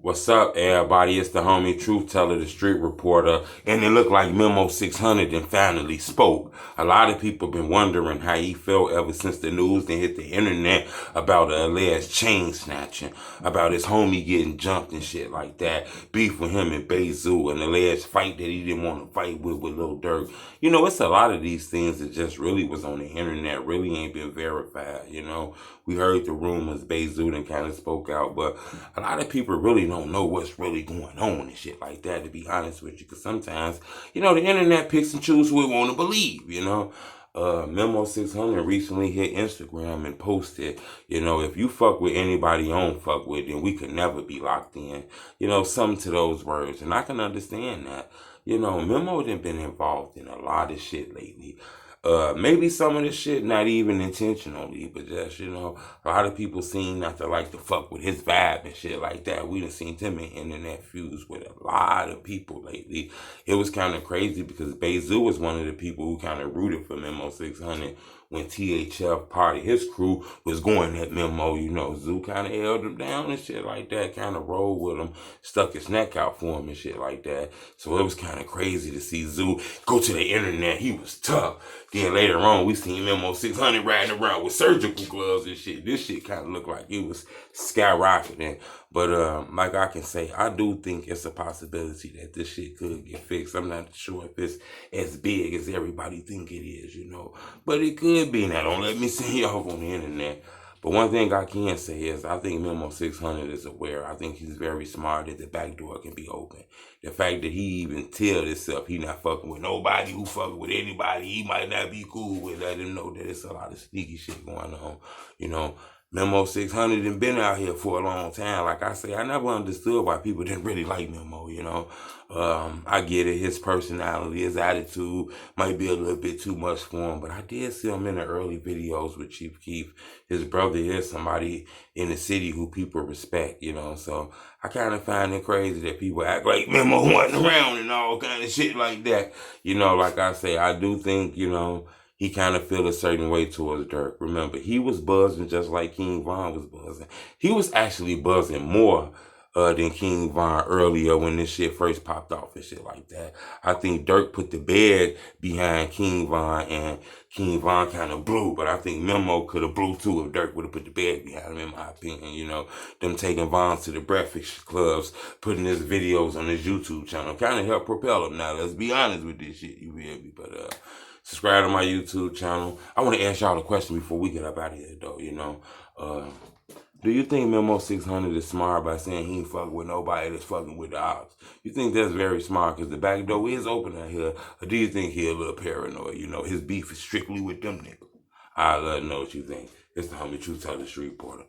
What's up, everybody? It's the homie Truth Teller, the street reporter, and it looked like Memo 600 and finally spoke. A lot of people been wondering how he felt ever since the news then hit the internet about the alleged chain snatching, about his homie getting jumped and shit like that, beef with him and Bezu, an alleged fight that he didn't want to fight with Lil Durk. You know, it's a lot of these things that just really was on the internet, really ain't been verified, you know. We heard the rumors, Bezu and kind of spoke out, but a lot of people really don't know what's really going on and shit like that, to be honest with you, because sometimes, you know, the internet picks and chooses who it want to believe, you know. Memo 600 recently hit Instagram and posted, you know, if you fuck with anybody you don't fuck with, then we could never be locked in. You know, something to those words. And I can understand that. You know, Memo done been involved in a lot of shit lately. Maybe some of the shit not even intentionally, but just, you know, a lot of people seem not to like to fuck with his vibe and shit like that. We done seen him in internet fuse with a lot of people lately. It was kind of crazy because Bezu was one of the people who kind of rooted for Memo 600 when THF Party, his crew, was going at Memo. You know, Zoo kind of held him down and shit like that, kind of rolled with him, stuck his neck out for him and shit like that. So it was kind of crazy to see Zoo go to the internet. He was tough. Then later on, we seen Memo 600 riding around with surgical gloves and shit. This shit kind of looked like it was skyrocketing. But like I can say, I do think it's a possibility that this shit could get fixed. I'm not sure if it's as big as everybody think it is, you know. But it could be. Now, don't let me say y'all on the internet. But one thing I can say is I think Memo 600 is aware. I think he's very smart that the back door can be open. The fact that he even tell himself he not fucking with nobody who fucking with anybody he might not be cool with, let him know that it's a lot of sneaky shit going on. You know, Memo 600 and been out here for a long time. Like I say, I never understood why people didn't really like Memo, you know. I get it. His personality, his attitude might be a little bit too much for him, but I did see him in the early videos with Chief Keef. His brother is somebody in the city who people respect, you know. So I kind of find it crazy that people act like Memo wasn't around and all kind of shit like that. You know, like I say, I do think, you know, he kind of feel a certain way towards Durk. Remember, he was buzzing just like King Von was buzzing. He was actually buzzing more than King Von earlier when this shit first popped off and shit like that. I think Durk put the bed behind King Von and King Von kind of blew, but I think Memo could have blew too if Durk would have put the bed behind him, in my opinion. You know, them taking Von to the breakfast clubs, putting his videos on his YouTube channel, kind of helped propel him. Now, let's be honest with this shit, you feel me? But subscribe to my YouTube channel. I want to ask y'all a question before we get up out of here, though, you know. Do you think Memo 600 is smart by saying he ain't fucking with nobody that's fucking with the Opps? You think that's very smart because the back door is open out here? Or do you think he a little paranoid? You know, his beef is strictly with them niggas. I'd love to know what you think. It's the homie Truth Teller, the street reporter.